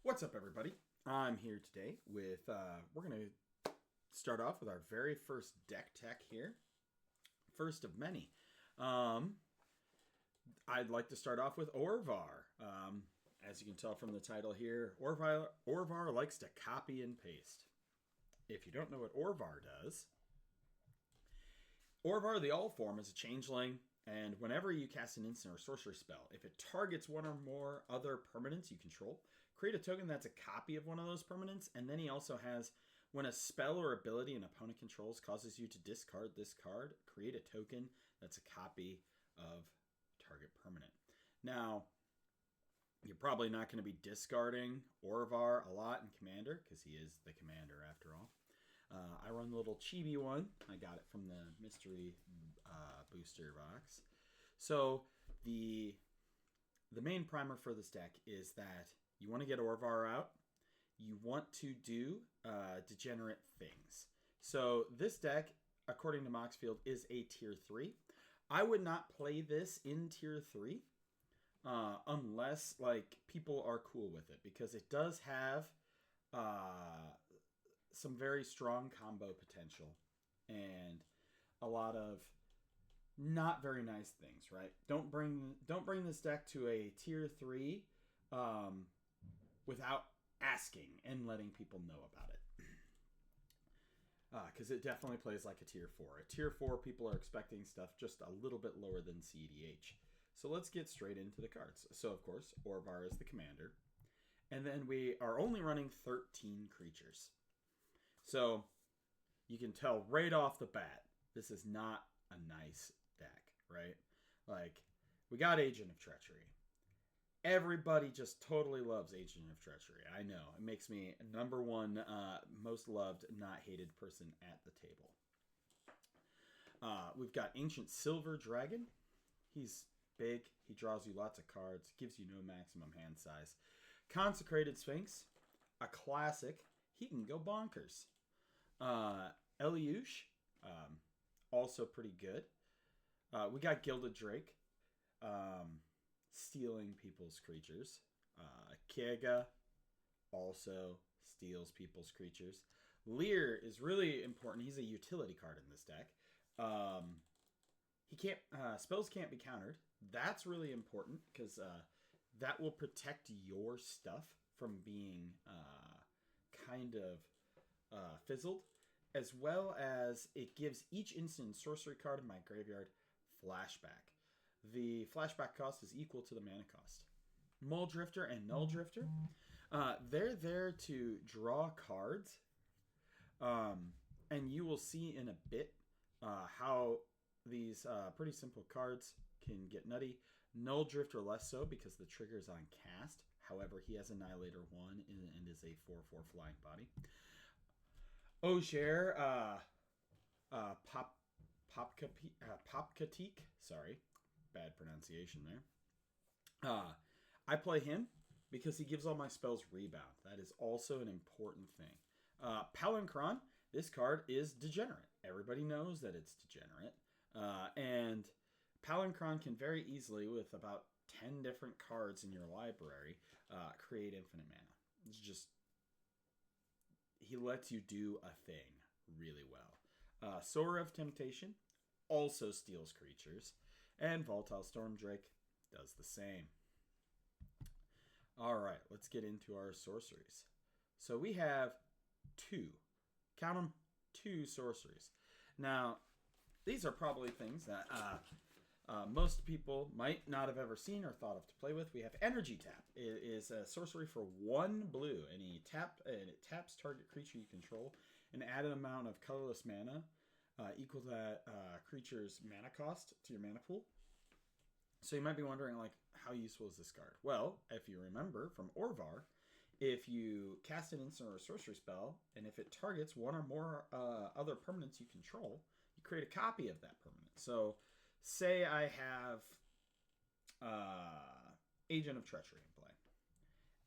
What's up, everybody? I'm here today with, we're going to start off with our very first deck tech here. First of many. I'd like to start off with Orvar. As you can tell from the title here, Orvar likes to copy and paste. If you don't know what Orvar does, Orvar, the All form, is a changeling, and whenever you cast an instant or sorcery spell, if it targets one or more other permanents you control, create a token that's a copy of one of those permanents, and then he also has, when a spell or ability an opponent controls causes you to discard this card, create a token that's a copy of target permanent. Now, you're probably not going to be discarding Orvar a lot in Commander, because he is the commander after all. I run the little chibi one. I got it from the mystery booster box. So the main primer for this deck is that you want to get Orvar out. You want to do degenerate things. So this deck, according to Moxfield, is a tier 3. I would not play this in tier 3 unless like people are cool with it, because it does have some very strong combo potential and a lot of not very nice things, right? Don't bring this deck to a tier 3 without asking and letting people know about it. Because it definitely plays like a tier 4. At tier 4, people are expecting stuff just a little bit lower than CEDH. So let's get straight into the cards. So, of course, Orvar is the commander. And then we are only running 13 creatures. So you can tell right off the bat, this is not a nice deck, right? Like, we got Agent of Treachery. Everybody just totally loves Agent of Treachery. I know. It makes me number one most loved, not hated person at the table. We've got Ancient Silver Dragon. He's big. He draws you lots of cards. Gives you no maximum hand size. Consecrated Sphinx. A classic. He can go bonkers. Eliush. Also pretty good. We got Gilded Drake. Stealing people's creatures. Kega also steals people's creatures. Lear is really important. He's a utility card in this deck. He can't spells can't be countered. That's really important because that will protect your stuff from being kind of fizzled, as well as it gives each instant sorcery card in my graveyard flashback. The flashback cost is equal to the mana cost. Mull Drifter and Null Drifter, they're there to draw cards, and you will see in a bit how these pretty simple cards can get nutty. Null Drifter less so because the trigger is on cast. However, he has Annihilator 1 and is a 4/4 flying body. Ogier, Popkatik, sorry. Bad pronunciation there. I play him because he gives all my spells rebound. That is also an important thing. Palancron, this card is degenerate. Everybody knows that it's degenerate. And Palancron can very easily, with about 10 different cards in your library, create infinite mana. It's just, he lets you do a thing really well. Sower of Temptation also steals creatures. And Volatile Stormdrake does the same. Alright, let's get into our sorceries. So we have 2. Count them, 2 sorceries. Now, these are probably things that most people might not have ever seen or thought of to play with. We have Energy Tap. It is a sorcery for 1 blue, and it taps target creature you control and add an amount of colorless mana equal to that creature's mana cost to your mana pool. So you might be wondering, like, how useful is this card? Well, if you remember from Orvar, if you cast an instant or a sorcery spell, and if it targets one or more other permanents you control, you create a copy of that permanent. So, say I have Agent of Treachery in play,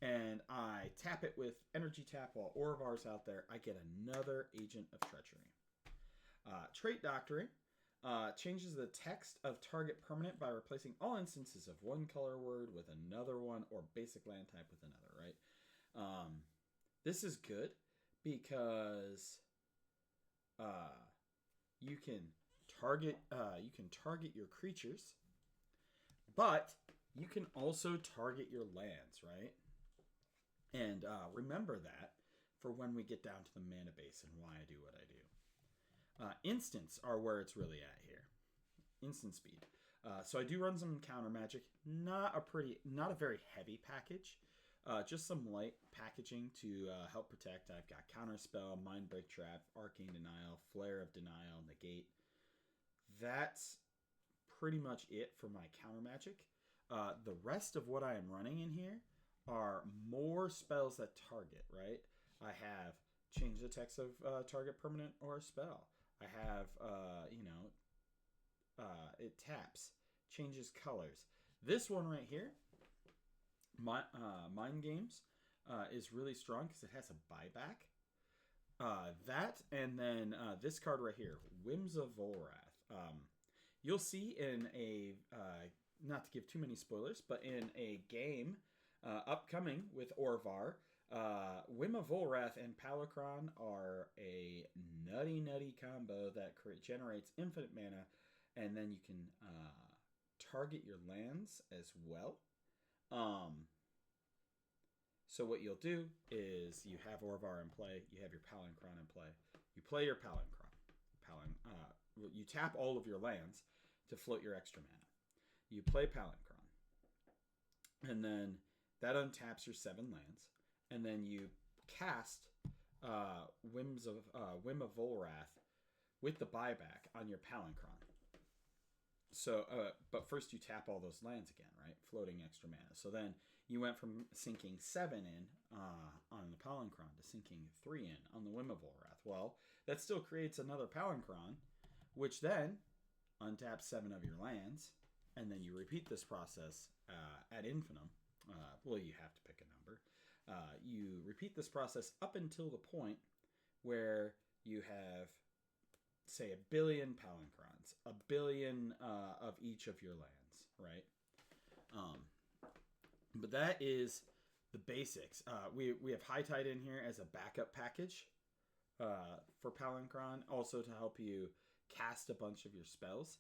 and I tap it with Energy Tap while Orvar's out there, I get another Agent of Treachery. Trait Doctrine changes the text of target permanent by replacing all instances of one color word with another one, or basic land type with another, right? This is good because uh, you can target your creatures, but you can also target your lands, right? And remember that for when we get down to the mana base and why I do what I do. Instants are where it's really at here. Instant speed. So I do run some counter magic. Not a very heavy package. Just some light packaging to help protect. I've got Counterspell, Mind Break Trap, Arcane Denial, Flare of Denial, Negate. That's pretty much it for my counter magic. The rest of what I am running in here are more spells that target, right? I have change the text of target permanent or a spell. I have, it taps, changes colors. This one right here, Mind Games, is really strong because it has a buyback. That, and then this card right here, Whims of Volrath. You'll see in a, not to give too many spoilers, but in a game upcoming with Orvar, Whim of Volrath and Palicron are a nutty combo that generates infinite mana, and then you can target your lands as well. So what you'll do is you have Orvar in play, you have your Palicron in play, you play your Palicron. You tap all of your lands to float your extra mana. You play Palicron, and then that untaps your 7 lands, and then you cast Whim of Volrath with the buyback on your Palicron. So, but first you tap all those lands again, right? Floating extra mana. So then you went from sinking 7 in on the Palicron to sinking 3 in on the Whim of Volrath. Well, that still creates another Palicron, which then untaps 7 of your lands, and then you repeat this process ad infinitum. Well, you have to pick a number. You repeat this process up until the point where you have, say, 1 billion Palicrons, 1 billion of each of your lands, right? But that is the basics. We have High Tide in here as a backup package for Palicron, also to help you cast a bunch of your spells.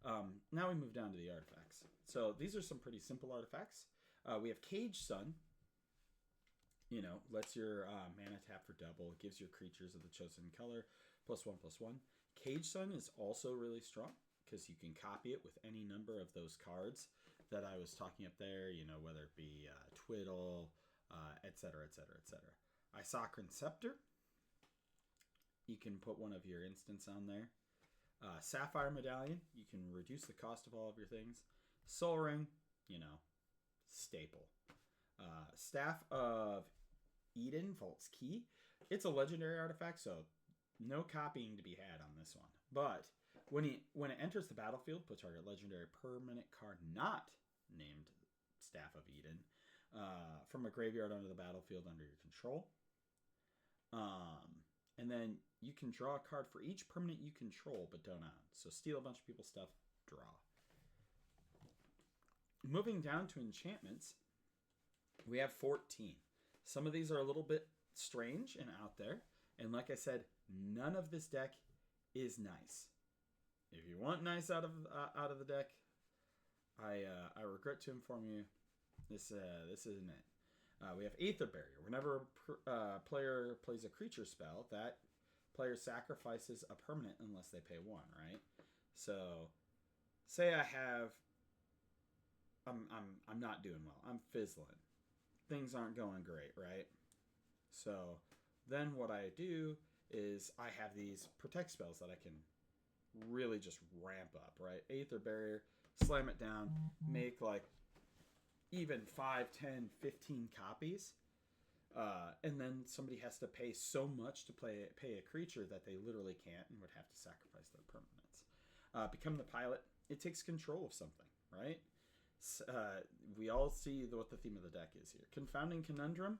Now we move down to the artifacts. So these are some pretty simple artifacts. We have Cage Sun. Lets your mana tap for double. It gives your creatures of the chosen color +1/+1. Cage Sun is also really strong because you can copy it with any number of those cards that I was talking up there, whether it be Twiddle, etc., etc., etc. Isokran Scepter. You can put one of your instants on there. Sapphire Medallion. You can reduce the cost of all of your things. Soul Ring, staple. Staff of Eden, Vault's Key. It's a legendary artifact, so no copying to be had on this one. But when it enters the battlefield, put target legendary permanent card not named Staff of Eden from a graveyard onto the battlefield under your control. And then you can draw a card for each permanent you control but don't own. So steal a bunch of people's stuff, draw. Moving down to enchantments, we have 14. Some of these are a little bit strange and out there. And like I said, none of this deck is nice. If you want nice out of the deck, I regret to inform you, this isn't it. We have Aether Barrier. Whenever a player plays a creature spell, that player sacrifices a permanent unless they pay 1, right? So, say I have, I'm not doing well. I'm fizzling. Things aren't going great, right? So then what I do is I have these protect spells that I can really just ramp up, right? Aether Barrier, slam it down, make like even 5, 10, 15 copies. And then somebody has to pay so much to pay a creature that they literally can't and would have to sacrifice their permanents. Become the Pilot. It takes control of something, right? We all see what the theme of the deck is here. Confounding Conundrum.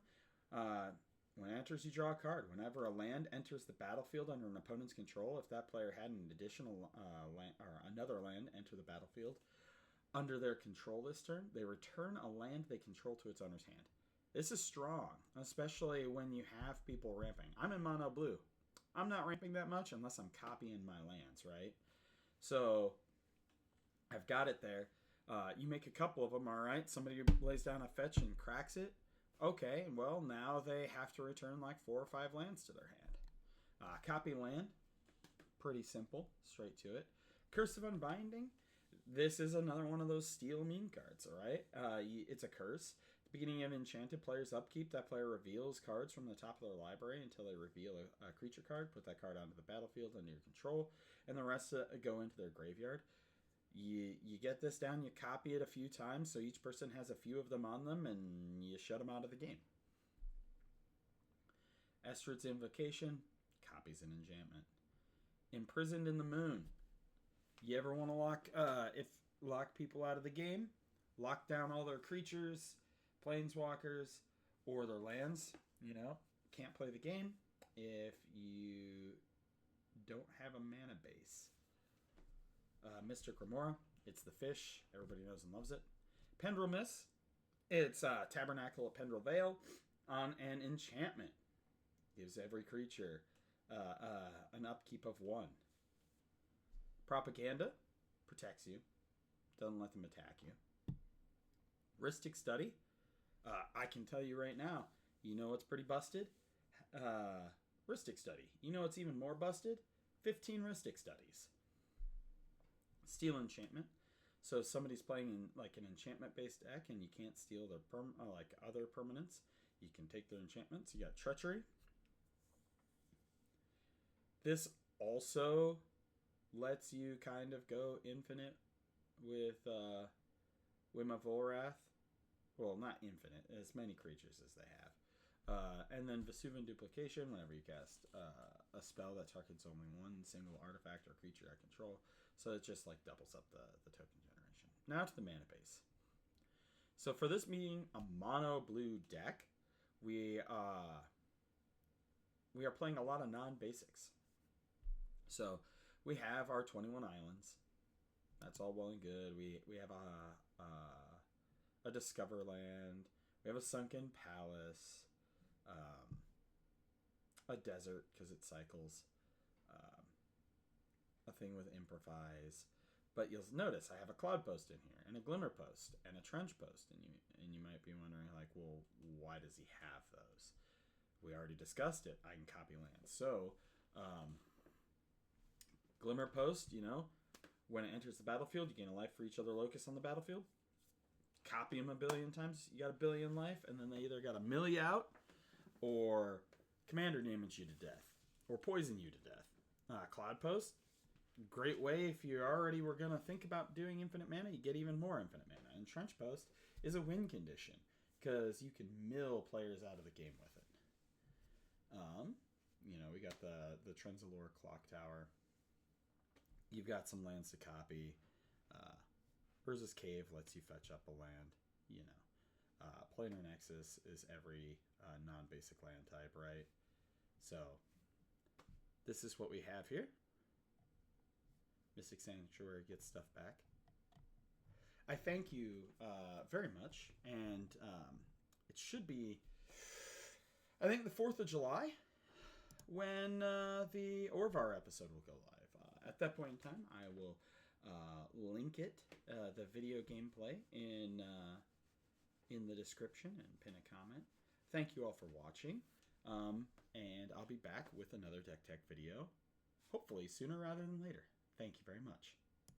When it enters, you draw a card. Whenever a land enters the battlefield under an opponent's control, if that player had an additional land or another land enter the battlefield under their control this turn, they return a land they control to its owner's hand. This is strong, especially when you have people ramping. I'm in mono blue. I'm not ramping that much unless I'm copying my lands, right? So I've got it there. You make a couple of them, all right? Somebody lays down a fetch and cracks it. Okay, well, now they have to return like 4 or 5 lands to their hand. Copy land, pretty simple, straight to it. Curse of Unbinding, this is another one of those steal meme cards, all right? It's a curse. At the beginning of Enchanted player's upkeep, that player reveals cards from the top of their library until they reveal a creature card. Put that card onto the battlefield under your control, and the rest go into their graveyard. You get this down, you copy it a few times, so each person has a few of them on them, and you shut them out of the game. Estrid's Invocation, copies an enchantment. Imprisoned in the Moon. You ever want to lock people out of the game? Lock down all their creatures, planeswalkers, or their lands. Can't play the game if you don't have a mana base. Mystic Remora, it's the fish. Everybody knows and loves it. Pendril Miss, it's Tabernacle at Pendril Vale on an enchantment. Gives every creature an upkeep of 1. Propaganda, protects you. Doesn't let them attack you. Rhystic Study, I can tell you right now, you know what's pretty busted? Rhystic Study. You know what's even more busted? 15 Rhystic Studies. Steal Enchantment. So if somebody's playing in like an enchantment-based deck and you can't steal their other permanents, you can take their enchantments. You got Treachery. This also lets you kind of go infinite with Whim of Volrath. Well, not infinite, as many creatures as they have. And then Vesuvian Duplication, whenever you cast a spell that targets only one single artifact or creature I control. So it just like doubles up the token generation. Now to the mana base. So for this being a mono blue deck, we are playing a lot of non-basics. So we have our 21 islands. That's all well and good. We have a Discover Land. We have a Sunken Palace. A desert because it cycles. A thing with Improvise. But you'll notice I have a Cloud Post in here, and a Glimmer Post, and a Trench Post, and you might be wondering, like, well, why does he have those? We already discussed it. I can copy lands. So, Glimmer Post, when it enters the battlefield, you gain a life for each other locus on the battlefield. Copy them a billion times, you got a billion life, and then they either got to mill you out, or commander damage you to death, or poison you to death. Cloud Post, great way if you already were going to think about doing infinite mana, you get even more infinite mana. And Trench Post is a win condition, because you can mill players out of the game with it. We got the Trenzalore Clock Tower. You've got some lands to copy. Urza's Cave lets you fetch up a land. Planar Nexus is every non-basic land type, right? So this is what we have here. Mystic Sanctuary gets stuff back. I thank you very much, and it should be, I think, the 4th of July when the Orvar episode will go live. At that point in time, I will link it, the video gameplay, in the description and pin a comment. Thank you all for watching, and I'll be back with another Deck Tech video, hopefully sooner rather than later. Thank you very much.